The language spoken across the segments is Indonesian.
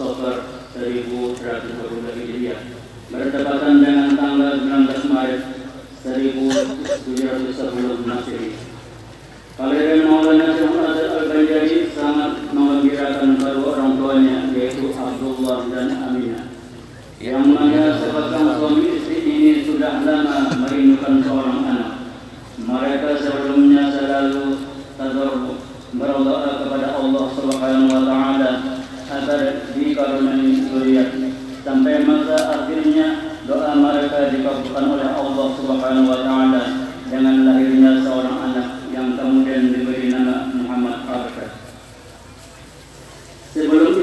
Safar 1120 Hijriah bertepatan dengan tanggal 19 Maret 1710 Masehi. Kelahiran Maulana Syekh Hasan Al-Banjari sangat menggembirakan kedua orang tuanya, yaitu Abdullah dan Aminah, yang mana sepasang suami istri ini sudah lama merindukan seorang anak. Mereka sebelumnya selalu tadarruk berdoa kepada Allah Subhanahu wa taala agar dikaruniai zuriat, sampai masa akhirnya doa mereka dikabulkan oleh Allah Subhanahu wa taala dengan lahirnya seorang anak yang kemudian diberi nama Muhammad Arsyad. Sebelum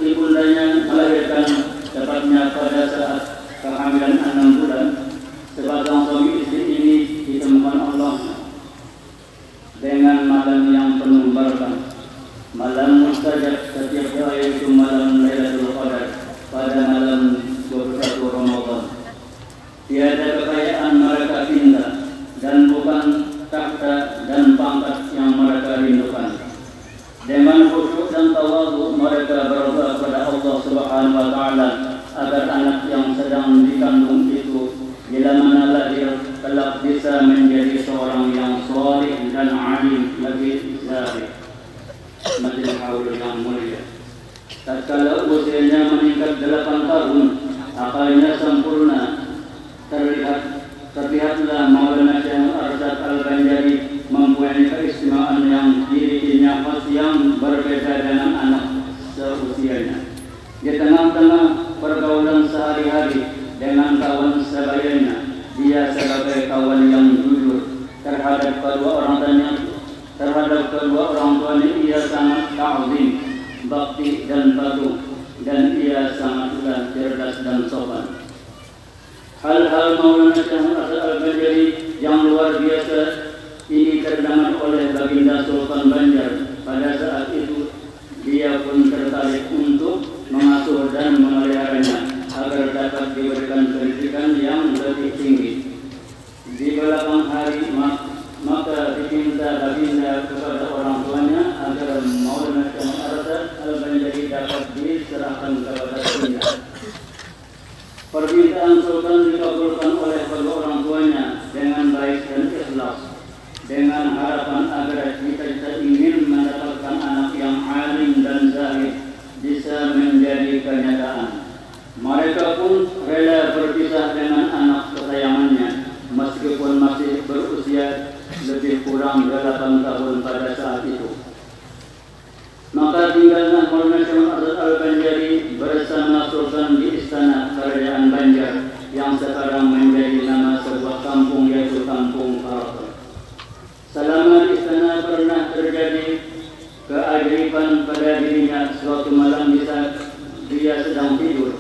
ibundanya melahirkan, tepatnya pada saat kehamilan 6 bulan, sepasang suami istri ini ditemukan Allah dengan malam yang penuh barakah, malam mustajab setiap doa, yaitu malam Lailatul Qadar pada malam 21 Ramadan. Tiada kekayaan mereka cinta dan bukan takhta dan pangkat yang mereka rindukan. Dengan khusyuk dan tawadhu mereka berdoa kepada Allah Subhanahu wa taala agar anak yang sedang dikandung itu bila mana lahir kelak bisa menjadi seorang yang saleh dan alim bagi Islam. Majelis haul yang mulia. Tatkala usianya meningkat 8 tahun, akalnya sempurna, terlihatlah Maulana Syekh Arsyad Al-Banjari mempunyai keistimewaan yang dirinya khas yang berbeda dengan anak seusianya. Di tengah-tengah pergaulan sehari-hari dengan kawan sebayanya, dia sebagai kawan yang jujur terhadap kedua orang tuanya, ia sangat ta'zim, bakti dan patuh, dan ia sangatlah cerdas dan sopan. Hal-hal Maulana Syekh Hasan Al-Banjari yang luar biasa ini terdengar oleh Baginda Sultan Banjar. Pada saat itu dia pun tertarik untuk mengasuh dan memeliharanya agar dapat diberikan pendidikan yang lebih tinggi. Di belakang hari maka diminta Baginda kepada orang tuanya agar Maulana Syekh Hasan Al-Banjari dapat diserahkan kepada Baginda. Permintaan Sultan dikabulkan oleh kedua orang tuanya dengan baik dan ikhlas, dengan harapan agar cita-cita ingin mendapatkan anak yang alim dan zahid bisa menjadi kenyataan. Mereka pun rela berpisah dengan anak kesayangannya meskipun masih berusia lebih kurang 8 tahun pada saat itu. Maka tinggallah Maulana Syekh Hasan Al-Banjari bersama Sultan di istana Kerajaan Banjar yang sekarang menjadi nama sebuah kampung, yaitu Kampung Karaton. Selama di istana pernah terjadi keajaiban pada dirinya. Suatu malam di saat dia sedang tidur,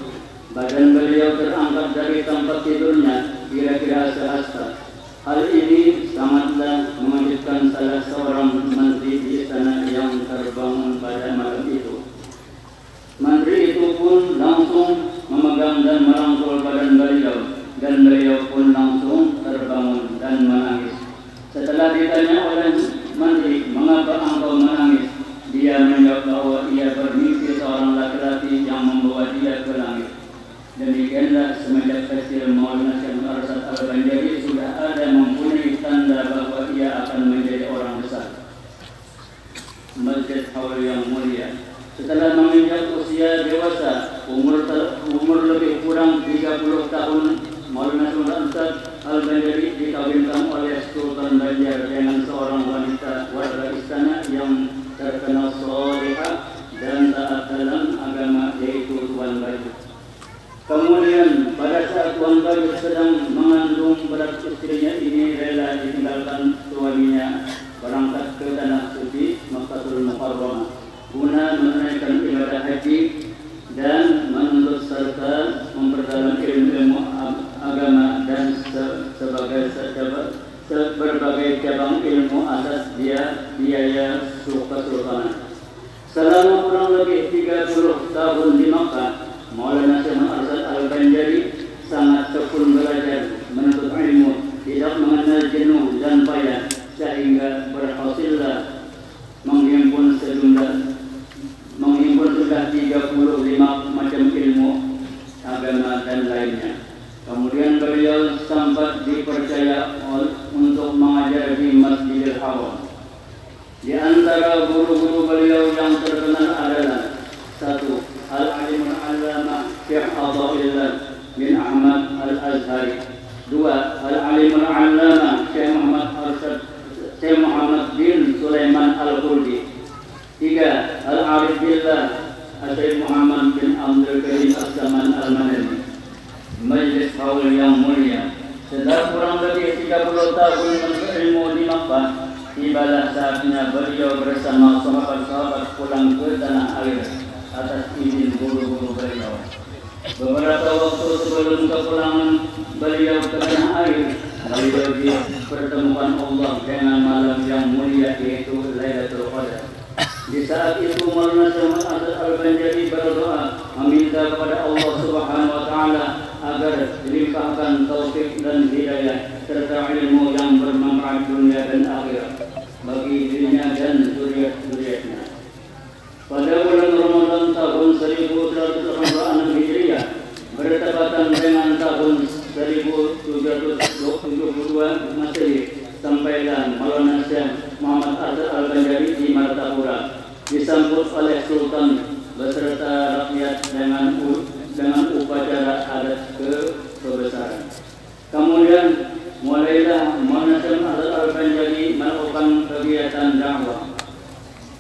badan beliau terangkat dari tempat tidurnya kira-kira sehasta. Hal ini sangatlah mengejutkan salah seorang menteri di istana yang terbangun pada malam itu. Menteri itu pun langsung memegang dan merangkul badan beliau, dan beliau pun langsung terbangun dan menangis. Setelah ditanya oleh menteri, "Mengapa engkau menangis?" Dia menjawab bahwa ia bermimpi seorang laki-laki yang membawa dia ke langit. Demikianlah semenjak kecil Maulana Syekh Arsyad Al-Banjari sudah ada mempunyai tanda bahwa ia akan menjadi orang besar. Majelis haul yang mulia. Setelah menginjak usia dewasa, umur lebih kurang 30 tahun, Maulana Syekh Arsyad Al-Banjari dikawinkan oleh Sultan Banjar dengan seorang wanita warga istana yang terkenal salihah dan taat dalam agama, yaitu Tuan Bayu. Kemudian pada saat Tuan Bayu sedang mengandung berat, istrinya ini rela ditinggalkan suaminya berangkat ke tanah suci Makkatul Mukarramah guna menunaikan ibadah haji dan menuntut serta memperdalam ilmu agama dan berbagai cabang ilmu atas biaya kesultanan. Selama kurang lebih 30 tahun di Makkah, Maulana Syekh Arsyad Al-Banjari sangat tekun belajar menuntut ilmu, tidak mengenal jenuh dan payah, sehingga berhasillah menghimpun sejumlah sudah 35 macam ilmu agama dan lainnya. Kemudian beliau sempat dipercaya untuk mengajar di Masjidil Haram. Di antara guru-guru beliau yang terkenal adalah 1. Al-Alimul Allamah Syekh Athaillah bin Ahmad Al-Azhari. 2. Al-Alimul Allamah Syekh Muhammad bin Sulaiman Al-Khuldi. 3. Al-Arif Billah Syekh Muhammad bin Abdul Karim As-Saman Al-Madani. Majlis haul yang mulia, setelah kurang lebih 30 tahun berilmu di Makkah, tibalah saatnya beliau bersama sahabat-sahabat pulang ke tanah air atas izin guru-guru beliau. Beberapa waktu sebelum kepulangan beliau ke tanah air, beliau dipertemukan Allah dengan malam yang mulia, yaitu Lailatul Qadar. Di saat itu Maulana Syekh Muhammad Al-Banjari berdoa meminta kepada Allah Subhanahu wa taala agar dilimpahkan taufik dan hidayah serta ilmu yang bermanfaat dunia dan akhirat bagi dirinya dan zuriat-zuriatnya. Pada bulan Ramadan tahun 1486 Hijriah bertepatan dengan tahun 1772 Masehi, sampailah Maulana Syekh Muhammad Al-Banjari di Martapura, disambut oleh Sultan beserta rakyat dengan upacara adat kebesaran. Kemudian mulailah Maulana Syekh Al-Banjari melakukan kegiatan dakwah,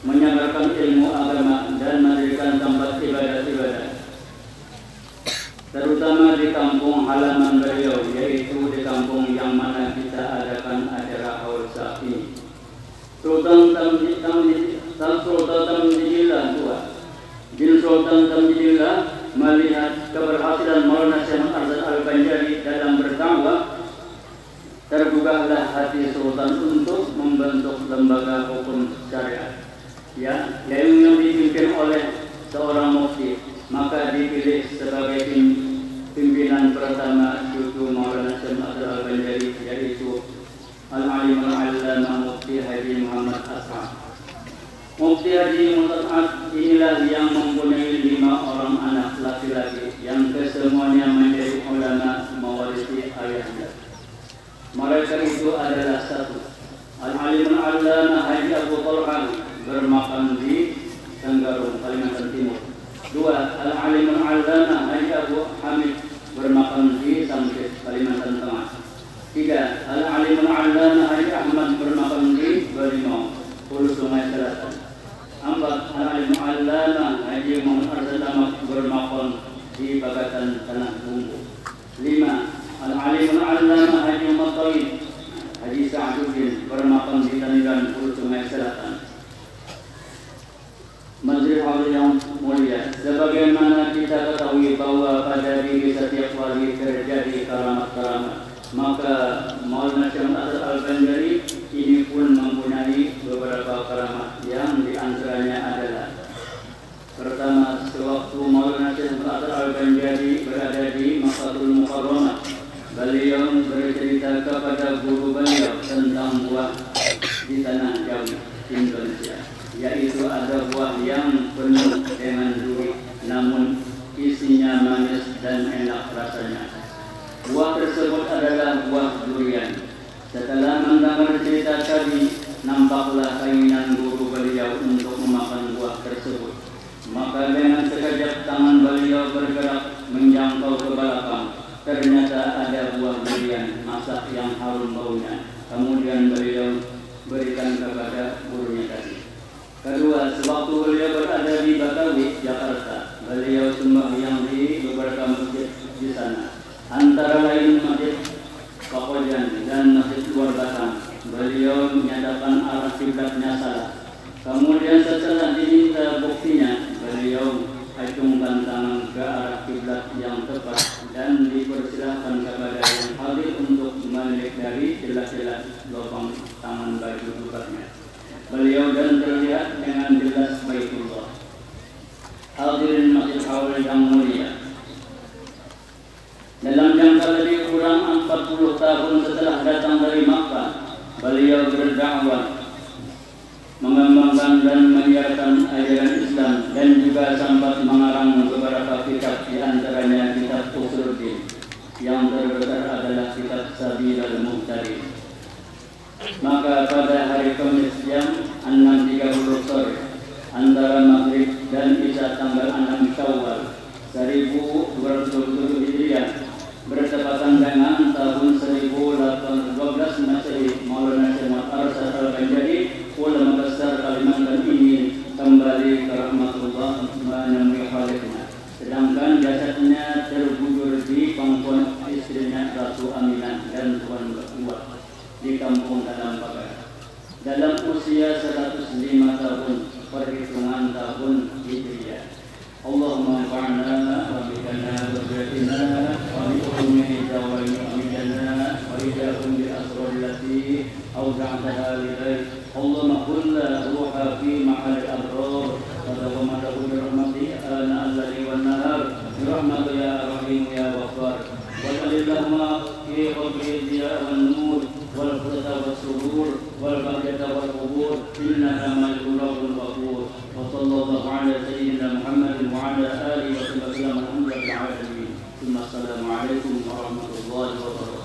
menyebarkan ilmu agama dan mendirikan tempat ibadah-ibadah, terutama di kampung halaman beliau, yaitu di kampung yang mana kita adakan acara haul saat ini. Sultan Tamjidillah II bin Sultan Tamjidillah melihat keberhasilan Maulana Syekh Al-Banjari dalam berdakwah, tergugahlah hati Sultan untuk membentuk lembaga hukum syariat yang dipimpin oleh seorang mufti. Maka dipilih sebagai pimpinan pertama cucu Maulana Syekh Al-Banjari, yaitu Al-Alimul Allamah Mufti Haji Muhammad As'ad. Mufti Haji Muhammad As'ad inilah yang mempunyai 5 orang anak laki-laki yang kesemuanya menjadi ulama mewarisi ayahnya. Mereka itu adalah 1. Al-Alimul Allamah Haji Abu Talha bermakam di Tenggarong, Kalimantan Timur. 2. Al-Alimul Allamah Haji Abu Hamid bermakam di Samsit, Kalimantan Tengah. 3. Al-Alimul Allamah Haji Ahmad bermakam di Balimau, Hulu Sungai Selatan. 4. Al-Alimul Allamah Haji Muhammad Arsadama bermakam di Bagatan Tanah Bumbu. 5. Al-Alimul Allamah Haji Muhammad Haji Sa'aduddin bermakam di Tanigan, Hulu Sungai Selatan. Majlis haul yang mulia, sebagaimana kita ketahui bahwa pada diri setiap wali terjadi karamat-karamat, maka Maulana Syekh Al-Banjari ini pun mempunyai beberapa karamat yang diantaranya adalah: pertama, sewaktu Maulana Syekh Al-Banjari berada di Makkatul Mukarramah, beliau bercerita kepada guru beliau tentang buah di tanah Jawa, Indonesia, yaitu ada buah yang penuh dengan duri, namun isinya manis dan enak rasanya. Buah tersebut adalah buah durian. Setelah mendengar cerita tadi, nampaklah keinginan guru beliau untuk memakan buah tersebut. Maka dengan sekejap tangan beliau bergerak menjangkau ke belakang. Ternyata ada buah durian masak yang harum baunya. Kemudian beliau berikan kepada gurunya tadi. Kedua, sewaktu beliau berada di Batawi, Jakarta, beliau sembahyang di beberapa masjid di sana, antara lain Masjid Pakojan dan Masjid Luar Batang. Beliau menyatakan arah kiblatnya salah. Kemudian setelah diminta buktinya, beliau acungkan tangan ke arah kiblat yang tepat dan dipersilahkan kepada yang hadir untuk melihat dari jelas-jelas lubang tangan baju jubahnya. Beliau dan terlihat dengan jelas Baitullah. Hadirin masjid haul yang mulia, dalam jangka lebih kurang 40 tahun setelah datang dari Makkah, beliau berdakwah, mengembangkan dan menyiarkan ajaran Islam dan juga juga sempat mengarang beberapa kitab, di antaranya kitab Usuluddin. Yang terbesar adalah kitab Sabilul Muhtadin. Maka pada hari Kamis jam 6.30 sore antara maghrib dan isya tanggal 6 Syawal 1227 Hijriah bertepatan dengan tahun 1812 Masehi, Maulana Syekh Arsyad Al-Banjari ulama besar Kalimantan ini kembali ke rahmatullah menemui khalifnya. Sedangkan jasadnya terkubur di pangkuan istrinya Ratu Aminah dan Tuan Berkuat di kampung Dalam Pagar dalam usia 105 tahun perhitungan tahun Hijriah. Allahumma anfa'na wa bikana wa bi'atina wa bi'ummihi wa bi'amidana wa idahum bi'asrul lati awza'ataha lidaik. Allahumma kulla ruha fi ma'al abrar wa dawamadahu birahmati ana alladhi wa nahar birahmati ya rahim ya wafar wa salillahumma fi qabri diya wa nur wal khudata wa surur wal barakata wal qubur innaka malikul ghafur. Wa sallallahu ala sayyidina Muhammad wa ala alihi wa sahbihi wa sallam. Alhamdulillahi rabbil alamin. Assalamualaikum warahmatullahi wabarakatuh.